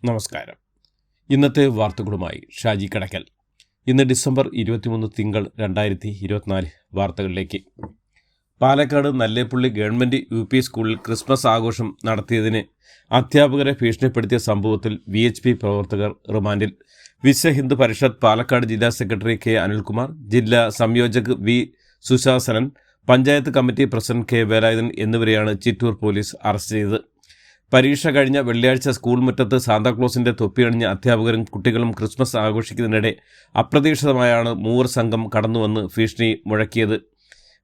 നമസ്കാരം. ഇന്നത്തെ വാർത്തകളുമായി ഷാജി കടക്കൽ. ഇന്ന് ഡിസംബർ 23 തിങ്കൾ 2024. വാർത്തകളിലേക്ക്. പാലക്കാട് നല്ലേപ്പള്ളി ഗവൺമെൻറ് UP സ്കൂളിൽ ക്രിസ്മസ് ആഘോഷം നടത്തിയതിന് അധ്യാപകരെ ഭീഷണിപ്പെടുത്തിയ സംഭവത്തിൽ VHP പ്രവർത്തകർ റിമാൻഡിൽ. വിശ്വ ഹിന്ദു പരിഷത്ത് പാലക്കാട് ജില്ലാ സെക്രട്ടറി K. അനിൽകുമാർ, ജില്ലാ സംയോജക് V. Sushasanan, panchayat committee president K. Velayudhan എന്നിവരെയാണ് ചിറ്റൂർ പോലീസ് അറസ്റ്റ് ചെയ്തത്. പരീക്ഷ കഴിഞ്ഞ വെള്ളിയാഴ്ച സ്കൂൾ മുറ്റത്ത് സാന്താക്ലോസിന്റെ തൊപ്പിയണിഞ്ഞ അധ്യാപകരും കുട്ടികളും ക്രിസ്മസ് ആഘോഷിക്കുന്നതിനിടെ അപ്രതീക്ഷിതമായാണ് മൂവർ സംഘം കടന്നുവന്ന് ഭീഷണി മുഴക്കിയത്.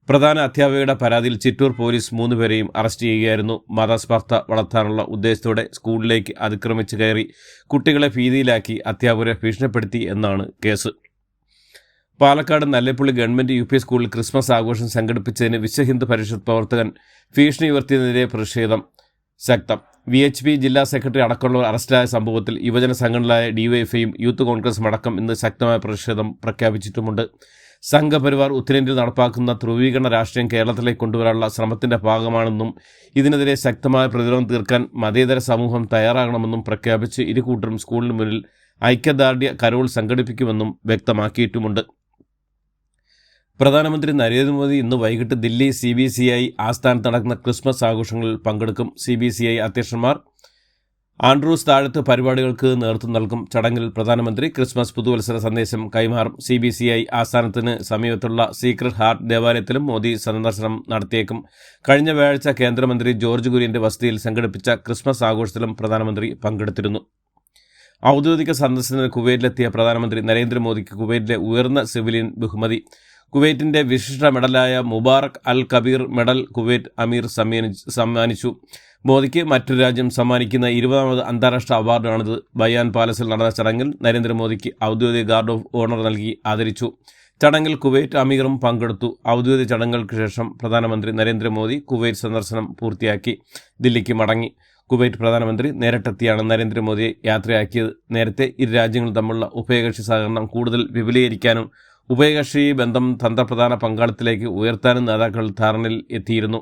പ്രധാന അധ്യാപികയുടെ പരാതിയിൽ ചിറ്റൂർ പോലീസ് 3 പേരെയും അറസ്റ്റ് ചെയ്യുകയായിരുന്നു. മതസ്പർദ്ധ വളർത്താനുള്ള ഉദ്ദേശത്തോടെ സ്കൂളിലേക്ക് അതിക്രമിച്ച് കയറി കുട്ടികളെ ഭീതിയിലാക്കി അധ്യാപകരെ ഭീഷണിപ്പെടുത്തി എന്നാണ് case. Palakkad Nallepilly government UP സ്കൂളിൽ ക്രിസ്മസ് ആഘോഷം സംഘടിപ്പിച്ചതിന് വിശ്വ ഹിന്ദു പരിഷത്ത് പ്രവർത്തകൻ ഭീഷണി ഉയർത്തിയതിനെതിരെ പ്രതിഷേധം ശക്തം. VHP ജില്ലാ സെക്രട്ടറി അടക്കമുള്ളവർ അറസ്റ്റിലായ സംഭവത്തിൽ യുവജന സംഘടനകളായ DYFയും യൂത്ത് കോൺഗ്രസും അടക്കം ഇന്ന് ശക്തമായ പ്രതിഷേധം പ്രഖ്യാപിച്ചിട്ടുമുണ്ട്. സംഘപരിവാർ ഉത്തരേന്ത്യയിൽ നടപ്പാക്കുന്ന ധ്രുവീകരണ രാഷ്ട്രീയം കേരളത്തിലേക്ക് കൊണ്ടുവരാനുള്ള ശ്രമത്തിന്റെ ഭാഗമാണെന്നും ഇതിനെതിരെ ശക്തമായ പ്രതിരോധം തീർക്കാൻ മതേതര സമൂഹം തയ്യാറാകണമെന്നും പ്രഖ്യാപിച്ച് ഇരുകൂട്ടരും സ്കൂളിന് മുന്നിൽ ഐക്യദാർഢ്യ കരോൾ സംഘടിപ്പിക്കുമെന്നും വ്യക്തമാക്കിയിട്ടുമുണ്ട്. പ്രധാനമന്ത്രി നരേന്ദ്രമോദി ഇന്ന് വൈകിട്ട് ദില്ലി CBCI ആസ്ഥാനത്ത് നടക്കുന്ന ക്രിസ്മസ് ആഘോഷങ്ങളിൽ പങ്കെടുക്കും. CBCI അധ്യക്ഷന്മാർ ആൻഡ്രൂസ് താഴത്ത് പരിപാടികൾക്ക് നേതൃത്വം നൽകും. ചടങ്ങിൽ പ്രധാനമന്ത്രി ക്രിസ്മസ് പുതുവത്സര സന്ദേശം കൈമാറും. CBCI ആസ്ഥാനത്തിന് സമീപത്തുള്ള സീക്രട്ട് ഹാർട്ട് ദേവാലയത്തിലും മോദി സന്ദർശനം നടത്തിയേക്കും. കഴിഞ്ഞ വ്യാഴാഴ്ച കേന്ദ്രമന്ത്രി ജോർജ് കുര്യന്റെ വസതിയിൽ സംഘടിപ്പിച്ച ക്രിസ്മസ് ആഘോഷത്തിലും പ്രധാനമന്ത്രി പങ്കെടുത്തിരുന്നു. ഔദ്യോഗിക സന്ദർശനത്തിന് കുവൈറ്റിലെത്തിയ പ്രധാനമന്ത്രി നരേന്ദ്രമോദിക്ക് കുവൈറ്റിലെ ഉയർന്ന സിവിലിയൻ ബഹുമതി കുവൈറ്റിന്റെ വിശിഷ്ട മെഡലായ മുബാറക് അൽ കബീർ മെഡൽ കുവൈറ്റ് അമീർ സമ്മാനിച്ചു. മോദിക്ക് മറ്റൊരു രാജ്യം സമ്മാനിക്കുന്ന 20ാമത് അന്താരാഷ്ട്ര അവാർഡാണിത്. ബയാൻ പാലസിൽ നടന്ന ചടങ്ങിൽ നരേന്ദ്രമോദിക്ക് ഔദ്യോഗിക ഗാർഡ് ഓഫ് ഓണർ നൽകി ആദരിച്ചു. ചടങ്ങിൽ കുവൈറ്റ് അമീറും പങ്കെടുത്തു. ഔദ്യോഗിക ചടങ്ങുകൾക്ക് ശേഷം പ്രധാനമന്ത്രി നരേന്ദ്രമോദി കുവൈറ്റ് സന്ദർശനം പൂർത്തിയാക്കി ദില്ലിക്ക് മടങ്ങി. കുവൈറ്റ് പ്രധാനമന്ത്രി നേരിട്ടെത്തിയാണ് നരേന്ദ്രമോദിയെ യാത്രയാക്കിയത്. നേരത്തെ ഇരു രാജ്യങ്ങളും തമ്മിലുള്ള ഉഭയകക്ഷി സഹകരണം കൂടുതൽ വിപുലീകരിക്കാനും ഉഭയകക്ഷി ബന്ധം തന്ത്രപ്രധാന പങ്കാളിത്തത്തിലേക്ക് ഉയർത്താനും നേതാക്കൾ ധാരണയിൽ എത്തിയിരുന്നു.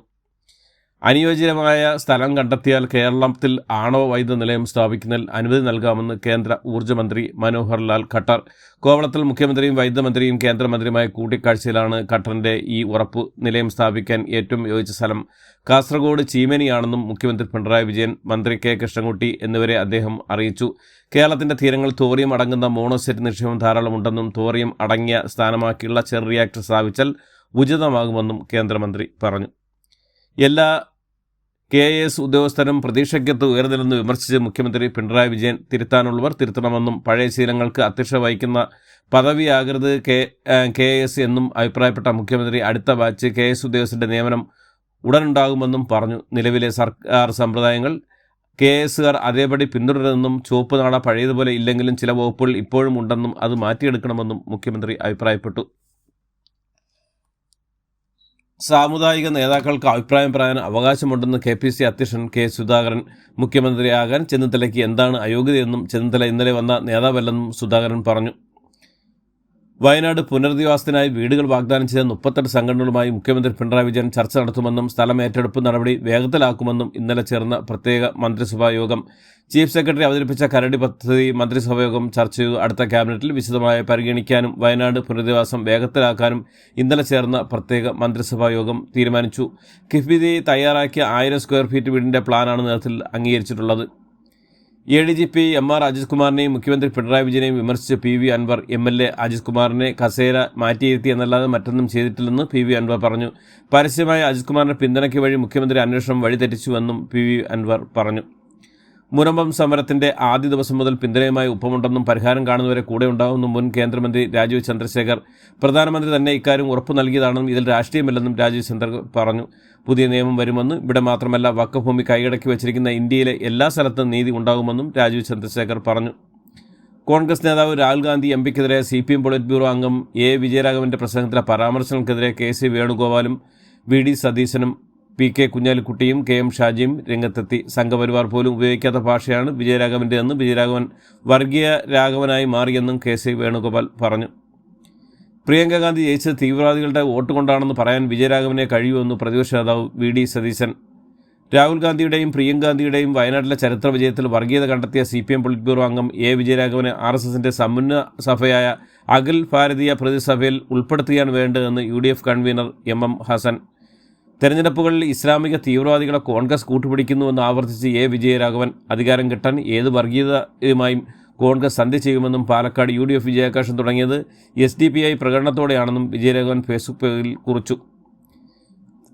അനുയോജ്യമായ സ്ഥലം കണ്ടെത്തിയാൽ കേരളത്തിൽ ആണവ വൈദ്യുത നിലയം സ്ഥാപിക്കുന്നതിൽ അനുമതി നൽകാമെന്ന് കേന്ദ്ര ഊർജ്ജമന്ത്രി മനോഹർ ലാൽ ഖട്ടർ. കോവളത്തിൽ മുഖ്യമന്ത്രിയും വൈദ്യുത മന്ത്രിയും കേന്ദ്രമന്ത്രിയുമായ കൂടിക്കാഴ്ചയിലാണ് ഖട്ടറിന്റെ ഈ ഉറപ്പ്. നിലയം സ്ഥാപിക്കാൻ ഏറ്റവും യോജിച്ച സ്ഥലം കാസർഗോഡ് ചീമേനിയാണെന്നും മുഖ്യമന്ത്രി പിണറായി വിജയൻ, മന്ത്രി K. കൃഷ്ണൻകുട്ടി എന്നിവരെ അദ്ദേഹം അറിയിച്ചു. കേരളത്തിന്റെ തീരങ്ങളിൽ തോറിയം അടങ്ങുന്ന മോണോസെറ്റ് നിക്ഷേപം ധാരാളമുണ്ടെന്നും തോറിയം അടങ്ങിയ സ്ഥാനമാക്കിയുള്ള ചെറു റിയാക്ടർ സ്ഥാപിച്ചാൽ ഉചിതമാകുമെന്നും കേന്ദ്രമന്ത്രി പറഞ്ഞു. എല്ലാ KS ഉദ്യോഗസ്ഥരും പ്രതീക്ഷയ്ക്കത്ത് ഉയർന്നില്ലെന്ന് വിമർശിച്ച് മുഖ്യമന്ത്രി പിണറായി വിജയൻ, തിരുത്താനുള്ളവർ തിരുത്തണമെന്നും പഴയ ശീലങ്ങൾക്ക് അധ്യക്ഷത വഹിക്കുന്ന പദവിയാകരുത് KS എന്നും അഭിപ്രായപ്പെട്ട മുഖ്യമന്ത്രി അടുത്ത ബാച്ച് KS ഉദ്യോഗസ്ഥരുടെ നിയമനം ഉടനുണ്ടാകുമെന്നും പറഞ്ഞു. നിലവിലെ സർക്കാർ സമ്പ്രദായങ്ങൾ KSകാർ അതേപടി പിന്തുടരുമെന്നും ചുവപ്പ് നാട പഴയതുപോലെ ഇല്ലെങ്കിലും ചില വകുപ്പുകൾ ഇപ്പോഴും ഉണ്ടെന്നും അത് മാറ്റിയെടുക്കണമെന്നും മുഖ്യമന്ത്രി അഭിപ്രായപ്പെട്ടു. സാമുദായിക നേതാക്കൾക്ക് അഭിപ്രായം പറയാൻ അവകാശമുണ്ടെന്ന് KPC അധ്യക്ഷൻ K. സുധാകരൻ. മുഖ്യമന്ത്രിയാകാൻ ചെന്നിത്തലയ്ക്ക് എന്താണ് അയോഗ്യതയെന്നും ചെന്നിത്തല ഇന്നലെ വന്ന നേതാവല്ലെന്നും സുധാകരൻ പറഞ്ഞു. വയനാട് പുനരധിവാസത്തിനായി വീടുകൾ വാഗ്ദാനം ചെയ്ത 38 സംഘടനകളുമായി മുഖ്യമന്ത്രി പിണറായി വിജയൻ ചർച്ച നടത്തുമെന്നും സ്ഥലം ഏറ്റെടുപ്പ് നടപടി വേഗത്തിലാക്കുമെന്നും ഇന്നലെ ചേർന്ന പ്രത്യേക മന്ത്രിസഭാ യോഗം. ചീഫ് സെക്രട്ടറി അവതരിപ്പിച്ച കരടി പദ്ധതി മന്ത്രിസഭാ യോഗം ചർച്ച ചെയ്തു. അടുത്ത ക്യാബിനറ്റിൽ വിശദമായി പരിഗണിക്കാനും വയനാട് പുനരധിവാസം വേഗത്തിലാക്കാനും ഇന്നലെ ചേർന്ന പ്രത്യേക മന്ത്രിസഭാ യോഗം തീരുമാനിച്ചു. കിഫ്ബി തയ്യാറാക്കിയ 1000 സ്ക്വയർ ഫീറ്റ് വീടിന്റെ പ്ലാനാണ് നേതൃത്വത്തിൽ അംഗീകരിച്ചിട്ടുള്ളത്. ADGP MR അജിത് കുമാറിനെയും മുഖ്യമന്ത്രി പിണറായി വിജയനെയും വിമർശിച്ച് PV അൻവർ MLA അജിത് കുമാറിനെ കസേര മാറ്റിയിരുത്തി എന്നല്ലാതെ മറ്റൊന്നും ചെയ്തിട്ടില്ലെന്ന് PV അൻവർ പറഞ്ഞു. പരസ്യമായ അജിത് കുമാറിന്റെ പിന്തുണയ്ക്ക് വഴി മുഖ്യമന്ത്രി അന്വേഷണം വഴിതെറ്റിച്ചുവെന്നും PV അൻവർ പറഞ്ഞു. മുനമ്പം സമരത്തിന്റെ ആദ്യ ദിവസം മുതൽ പിന്തുണയുമായി ഒപ്പമുണ്ടെന്നും പരിഹാരം കാണുന്നവരെ കൂടെ ഉണ്ടാകുമെന്നും മുൻ കേന്ദ്രമന്ത്രി രാജീവ് ചന്ദ്രശേഖർ. പ്രധാനമന്ത്രി തന്നെ ഇക്കാര്യം ഉറപ്പു നൽകിയതാണെന്നും ഇതിൽ രാഷ്ട്രീയമില്ലെന്നും രാജീവ് ചന്ദ്രശേഖർ പറഞ്ഞു. പുതിയ നിയമം വരുമെന്നും ഇവിടെ മാത്രമല്ല വഖഫ് ഭൂമി കൈയടക്കി വച്ചിരിക്കുന്ന ഇന്ത്യയിലെ എല്ലാ സ്ഥലത്തും നീതി ഉണ്ടാകുമെന്നും രാജീവ് ചന്ദ്രശേഖർ പറഞ്ഞു. കോൺഗ്രസ് നേതാവ് രാഹുൽ ഗാന്ധി MPക്കെതിരെ CPM പോളിറ്റ് ബ്യൂറോ അംഗം A. വിജയരാഘവന്റെ പ്രസംഗത്തിലെ പരാമർശങ്ങൾക്കെതിരെ KC വേണുഗോപാലും VD സതീശനും PK കുഞ്ഞാലിക്കുട്ടിയും KM ഷാജിയും രംഗത്തെത്തി. സംഘപരിവാർ പോലും ഉപയോഗിക്കാത്ത ഭാഷയാണ് വിജയരാഘവൻ്റെതെന്നും വിജയരാഘവൻ വർഗീയ രാഘവനായി മാറിയെന്നും KC വേണുഗോപാൽ പറഞ്ഞു. പ്രിയങ്ക ഗാന്ധി ജയിച്ചത് തീവ്രവാദികളുടെ വോട്ട് കൊണ്ടാണെന്ന് പറയാൻ വിജയരാഘവനെ കഴിയുമെന്ന് പ്രതിപക്ഷ നേതാവ് VD സതീശൻ. രാഹുൽ ഗാന്ധിയുടെയും പ്രിയങ്ക ഗാന്ധിയുടെയും വയനാട്ടിലെ ചരിത്ര വിജയത്തിൽ വർഗീയത കണ്ടെത്തിയ CPM പൊളിറ്റ് ബ്യൂറോ അംഗം എ വിജയരാഘവനെ RSSന്റെ സമുന്ന സഭയായ അഖിൽ ഭാരതീയ പ്രതിസഭയിൽ ഉൾപ്പെടുത്തുകയാണ് വേണ്ടതെന്ന് UDF കൺവീനർ MM ഹസൻ. തെരഞ്ഞെടുപ്പുകളിൽ ഇസ്ലാമിക തീവ്രവാദികളെ കോൺഗ്രസ് കൂട്ടുപിടിക്കുന്നുവെന്ന് ആവർത്തിച്ച് എ വിജയരാഘവൻ. അധികാരം കിട്ടാൻ ഏത് വർഗീയതയുമായും കോൺഗ്രസ് സന്ധി ചെയ്യുമെന്നും പാലക്കാട് UDF വിജയാഘോഷം തുടങ്ങിയത് SDPI പ്രകടനത്തോടെയാണെന്നും വിജയരാഘവൻ ഫേസ്ബുക്ക് പേജിൽ കുറിച്ചു.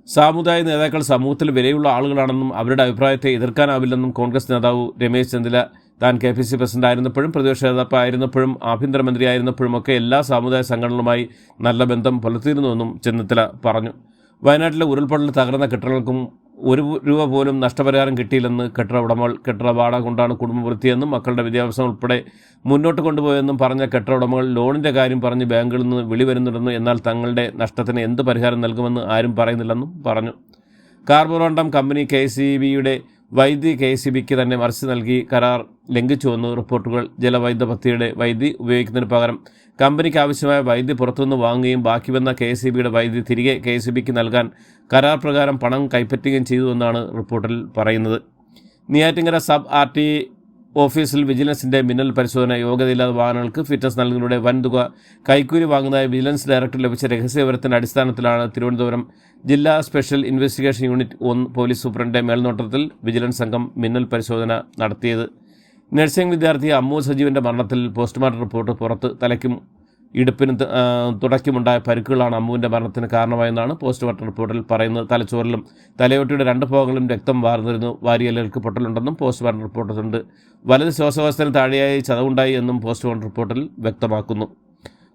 സാമുദായിക നേതാക്കൾ സമൂഹത്തിൽ വിലയുള്ള ആളുകളാണെന്നും അവരുടെ അഭിപ്രായത്തെ എതിർക്കാനാവില്ലെന്നും കോൺഗ്രസ് നേതാവ് രമേശ് ചെന്നിത്തല താൻ KPC പ്രസിഡന്റ് ആയിരുന്നപ്പോഴും പ്രതിപക്ഷ നേതാവ് ആയിരുന്നപ്പോഴും ആഭ്യന്തരമന്ത്രി ആയിരുന്നപ്പോഴുമൊക്കെ എല്ലാ സാമുദായ സംഘടനകളുമായി നല്ല ബന്ധം പുലർത്തിയിരുന്നുവെന്നും ചെന്നിത്തല പറഞ്ഞു. വയനാട്ടിലെ ഉരുൾപൊട്ടൽ തകർന്ന കെട്ടിടങ്ങൾക്കും ₹1 പോലും നഷ്ടപരിഹാരം കിട്ടിയില്ലെന്ന് കെട്ടിട ഉടമകൾ കെട്ടിട വാടക കൊണ്ടാണ് കുടുംബം വൃത്തിയെന്നും മക്കളുടെ വിദ്യാഭ്യാസം ഉൾപ്പെടെ മുന്നോട്ട് കൊണ്ടുപോയെന്നും പറഞ്ഞ കെട്ടിട ഉടമകൾ ലോണിൻ്റെ കാര്യം പറഞ്ഞ് ബാങ്കുകളിൽ നിന്ന് വിളി വരുന്നുണ്ടെന്നും എന്നാൽ തങ്ങളുടെ നഷ്ടത്തിന് എന്ത് പരിഹാരം നൽകുമെന്ന് ആരും പറയുന്നില്ലെന്നും പറഞ്ഞു. കാർബോറണ്ടം കമ്പനി KCBയുടെ വൈദ്യുതി KCBക്ക് തന്നെ മറിച്ച് നൽകി കരാർ ലംഘിച്ചുവെന്ന് റിപ്പോർട്ടുകൾ. ജലവൈദ്യുത പദ്ധതിയുടെ വൈദ്യുതി ഉപയോഗിക്കുന്നതിന് പകരം കമ്പനിക്ക് ആവശ്യമായ വൈദ്യുതി പുറത്തുനിന്ന് വാങ്ങുകയും ബാക്കി വന്ന KCBയുടെ വൈദ്യുതി തിരികെ KCBക്ക് നൽകാൻ കരാർ പ്രകാരം പണം കൈപ്പറ്റുകയും ചെയ്തുവെന്നാണ് റിപ്പോർട്ടിൽ പറയുന്നത്. നെയ്യാറ്റിൻകര സബ് RT ഓഫീസിൽ വിജിലൻസിൻ്റെ മിന്നൽ പരിശോധന. യോഗ്യതയില്ലാത്ത വാഹനങ്ങൾക്ക് ഫിറ്റ്നസ് നൽകുന്നതിലൂടെ വൻതുക കൈക്കൂലി വാങ്ങുന്നതായി വിജിലൻസ് ഡയറക്ടർ ലഭിച്ച രഹസ്യവിവരത്തിൻ്റെ അടിസ്ഥാനത്തിലാണ് തിരുവനന്തപുരം ജില്ലാ സ്പെഷ്യൽ ഇൻവെസ്റ്റിഗേഷൻ യൂണിറ്റ് 1 പോലീസ് സൂപ്രണ്ടിൻ്റെ മേൽനോട്ടത്തിൽ വിജിലൻസ് സംഘം മിന്നൽ പരിശോധന നടത്തിയത്. നഴ്സിംഗ് വിദ്യാർത്ഥി അമ്മു സജീവൻ്റെ മരണത്തിൽ പോസ്റ്റ്മോർട്ടം റിപ്പോർട്ട് പുറത്ത്. തലയ്ക്കും ഇടുപ്പിനും തുടയ്ക്കുമുണ്ടായ പരിക്കുകളാണ് അമ്മുവിൻ്റെ മരണത്തിന് കാരണമായെന്നാണ് പോസ്റ്റ്മോർട്ടം റിപ്പോർട്ടിൽ പറയുന്നത്. തലച്ചോറിലും തലയോട്ടിയുടെ 2 ഭാഗങ്ങളിലും രക്തം വാർന്നിരുന്നു. വാരിയലുകൾക്ക് പൊട്ടലുണ്ടെന്നും പോസ്റ്റ്മോർട്ടം റിപ്പോർട്ടിലുണ്ട്. വലത് ശ്വാസകോശത്തിന് താഴെയായി ചതവുണ്ടായി എന്നും പോസ്റ്റ്മോർട്ടം റിപ്പോർട്ടിൽ വ്യക്തമാക്കുന്നു.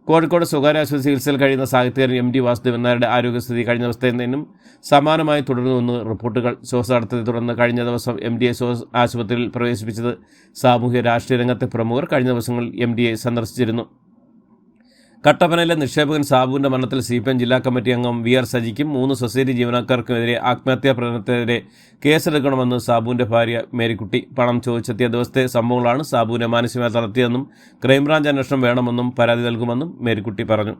കോഴിക്കോട് സ്വകാര്യ ആശുപത്രി ചികിത്സയിൽ കഴിയുന്ന സാഹിത്യകാരൻ MD വാസുദേവൻ നായരുടെ ആരോഗ്യസ്ഥിതി കഴിഞ്ഞ ദിവസത്തേതിനും സമാനമായി തുടരുന്നുവെന്ന് റിപ്പോർട്ടുകൾ. ശ്വാസതടസ്സത്തെ തുടർന്ന് കഴിഞ്ഞ ദിവസം MDയെ ആശുപത്രിയിൽ പ്രവേശിപ്പിച്ചത്. സാമൂഹ്യ രാഷ്ട്രീയ രംഗത്തെ പ്രമുഖർ കഴിഞ്ഞ ദിവസങ്ങളിൽ MDയെ സന്ദർശിച്ചിരുന്നു. കട്ടപ്പനയിലെ നിക്ഷേപകൻ സാബുവിൻ്റെ മരണത്തിൽ CPM ജില്ലാ കമ്മിറ്റി അംഗം VR സജിക്കും 3 സൊസൈറ്റി ജീവനക്കാർക്കുമെതിരെ ആത്മഹത്യാ പ്രകടനത്തിനെതിരെ കേസെടുക്കണമെന്ന് സാബുവിൻ്റെ ഭാര്യ മേരിക്കുട്ടി. പണം ചോദിച്ചെത്തിയ ദിവസത്തെ സംഭവങ്ങളാണ് സാബുവിനെ മാനസികമായി തളർത്തിയതെന്നും ക്രൈംബ്രാഞ്ച് അന്വേഷണം വേണമെന്നും പരാതി നൽകുമെന്നും മേരിക്കുട്ടി പറഞ്ഞു.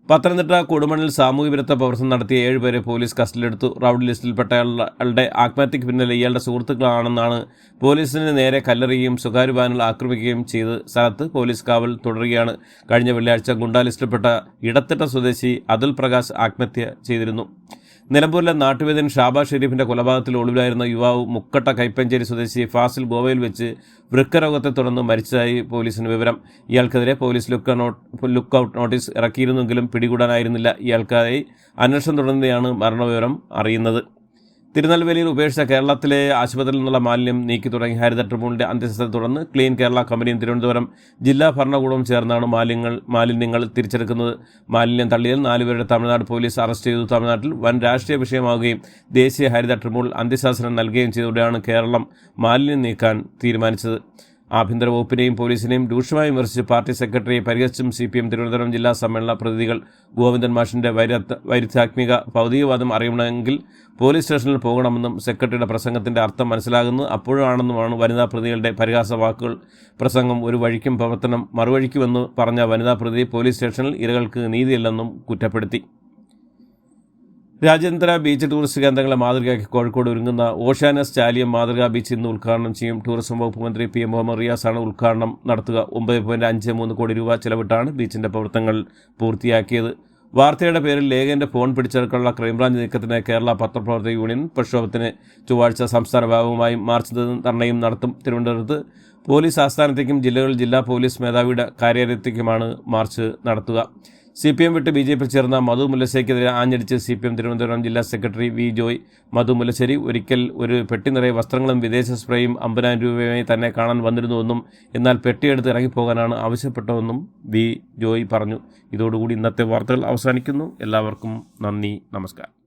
പത്തനംതിട്ട കൊടുമണ്ണിൽ സാമൂഹ്യ വിരുദ്ധ പ്രവർത്തനം നടത്തിയ 7 പേരെ പോലീസ് കസ്റ്റഡിയിലെടുത്തു. റൌഡി ലിസ്റ്റിൽപ്പെട്ടയാളുടെ ആത്മഹത്യയ്ക്ക് പിന്നിൽ ഇയാളുടെ സുഹൃത്തുക്കളാണെന്നാണ് പോലീസിന് നേരെ കല്ലെറിയുകയും സ്വകാര്യ വാഹനങ്ങൾ ആക്രമിക്കുകയും ചെയ്ത് സ്ഥലത്ത് പോലീസ് കാവൽ തുടരുകയാണ്. കഴിഞ്ഞ വെള്ളിയാഴ്ച ഗുണ്ടാ ലിസ്റ്റിൽപ്പെട്ട ഇടത്തിട്ട സ്വദേശി അതുൽ പ്രകാശ് ആത്മഹത്യ ചെയ്തിരുന്നു. നിലമ്പൂരിലെ നാട്ടുവേദൻ ഷാബാസ് ഷെരീഫിൻ്റെ കൊലപാതകത്തിൽ ഒളിവിലായിരുന്ന യുവാവ് മുക്കട്ട കൈപ്പഞ്ചേരി സ്വദേശി ഫാസിൽ ഗോവയിൽ വെച്ച് വൃക്കരോഗത്തെ തുടർന്ന് മരിച്ചതായി പോലീസിന് വിവരം. ഇയാൾക്കെതിരെ പോലീസ് ലുക്കൌട്ട് നോട്ടീസ് ഇറക്കിയിരുന്നെങ്കിലും പിടികൂടാനായിരുന്നില്ല. ഇയാൾക്കായി അന്വേഷണം തുടർന്നതാണ് മരണവിവരം അറിയുന്നത്. തിരുനെൽവേലിയിൽ ഉപേക്ഷിച്ച കേരളത്തിലെ ആശുപത്രിയിൽ നിന്നുള്ള മാലിന്യം നീക്കി തുടങ്ങി ഹരിത ട്രിബ്യൂണലിൻ്റെ അന്ത്യസ്ഥത്തെ തുടർന്ന് ക്ലീൻ കേരള കമ്പനിയും തിരുവനന്തപുരം ജില്ലാ ഭരണകൂടവും ചേർന്നാണ് മാലിന്യങ്ങൾ തിരിച്ചെടുക്കുന്നത്. മാലിന്യം തള്ളിയാൽ 4 പേരുടെ തമിഴ്നാട് പോലീസ് അറസ്റ്റ് ചെയ്തു. തമിഴ്നാട്ടിൽ വൻ രാഷ്ട്രീയ വിഷയമാവുകയും ദേശീയ ഹരിത ട്രിബ്യൂണൽ അന്ത്യശാസനം നൽകുകയും ചെയ്തതോടെയാണ് കേരളം മാലിന്യം നീക്കാൻ തീരുമാനിച്ചത്. ആഭ്യന്തര വകുപ്പിനെയും പോലീസിനെയും രൂക്ഷമായി വിമർശിച്ച് പാർട്ടി സെക്രട്ടറിയെ പരിഹസിച്ചും CPM തിരുവനന്തപുരം ജില്ലാ സമ്മേളന പ്രതിനിധികൾ. ഗോവിന്ദൻ മാഷിൻ്റെ വൈരുദ്ധ്യാത്മിക ഭൗതികവാദം അറിയണമെങ്കിൽ പോലീസ് സ്റ്റേഷനിൽ പോകണമെന്നും സെക്രട്ടറിയുടെ പ്രസംഗത്തിൻ്റെ അർത്ഥം മനസ്സിലാകുന്നത് അപ്പോഴാണെന്നുമാണ് വനിതാ പ്രതികളുടെ പരിഹാസ വാക്കുകൾ. പ്രസംഗം ഒരു വഴിക്കും പ്രവർത്തനം മറുവഴിക്കുമെന്ന് പറഞ്ഞ വനിതാ പ്രതി പോലീസ് സ്റ്റേഷനിൽ ഇരകൾക്ക് നീതിയില്ലെന്നും കുറ്റപ്പെടുത്തി. രാജ്യാന്തര ബീച്ച് ടൂറിസ്റ്റ് കേന്ദ്രങ്ങളെ മാതൃകയാക്കി കോഴിക്കോട് ഒരുങ്ങുന്ന ഓഷ്യാനസ് ചാലിയം മാതൃകാ ബീച്ച് ഇന്ന് ഉദ്ഘാടനം ചെയ്യും. ടൂറിസം വകുപ്പ് മന്ത്രി PM മുഹമ്മദ് റിയാസാണ് ഉദ്ഘാടനം നടത്തുക. 9.53 കോടി രൂപ ചെലവിട്ടാണ് ബീച്ചിൻ്റെ പ്രവർത്തനങ്ങൾ പൂർത്തിയാക്കിയത്. വാർത്തയുടെ പേരിൽ ലേഖകൻ്റെ ഫോൺ പിടിച്ചെടുക്കാനുള്ള ക്രൈംബ്രാഞ്ച് നീക്കത്തിന് കേരള പത്രപ്രവർത്തക യൂണിയൻ പ്രക്ഷോഭത്തിന് ചൊവ്വാഴ്ച സംസ്ഥാന വ്യാപകമായും മാർച്ച് ധർണയും നടത്തും. തിരുവനന്തപുരത്ത് പോലീസ് ആസ്ഥാനത്തേക്കും ജില്ലാ പോലീസ് മേധാവിയുടെ കാര്യാലയത്തേക്കുമാണ് മാർച്ച് നടത്തുക. CPM വിട്ട് BJP ചേർന്ന മധു മുല്ലശ്ശേരിക്കെതിരെ ആഞ്ഞടിച്ച് CPM തിരുവനന്തപുരം ജില്ലാ സെക്രട്ടറി V ജോയ്. മധു മുല്ലശ്ശേരി ഒരിക്കൽ ഒരു പെട്ടി നിറയെ വസ്ത്രങ്ങളും വിദേശ സ്പ്രേയും 50,000 രൂപയുമായി തന്നെ കാണാൻ വന്നിരുന്നുവെന്നും എന്നാൽ പെട്ടിയെടുത്ത് ഇറങ്ങിപ്പോകാനാണ് ആവശ്യപ്പെട്ടതെന്നും V ജോയ് പറഞ്ഞു. ഇതോടുകൂടി ഇന്നത്തെ വാർത്തകൾ അവസാനിക്കുന്നു. എല്ലാവർക്കും നന്ദി, നമസ്കാരം.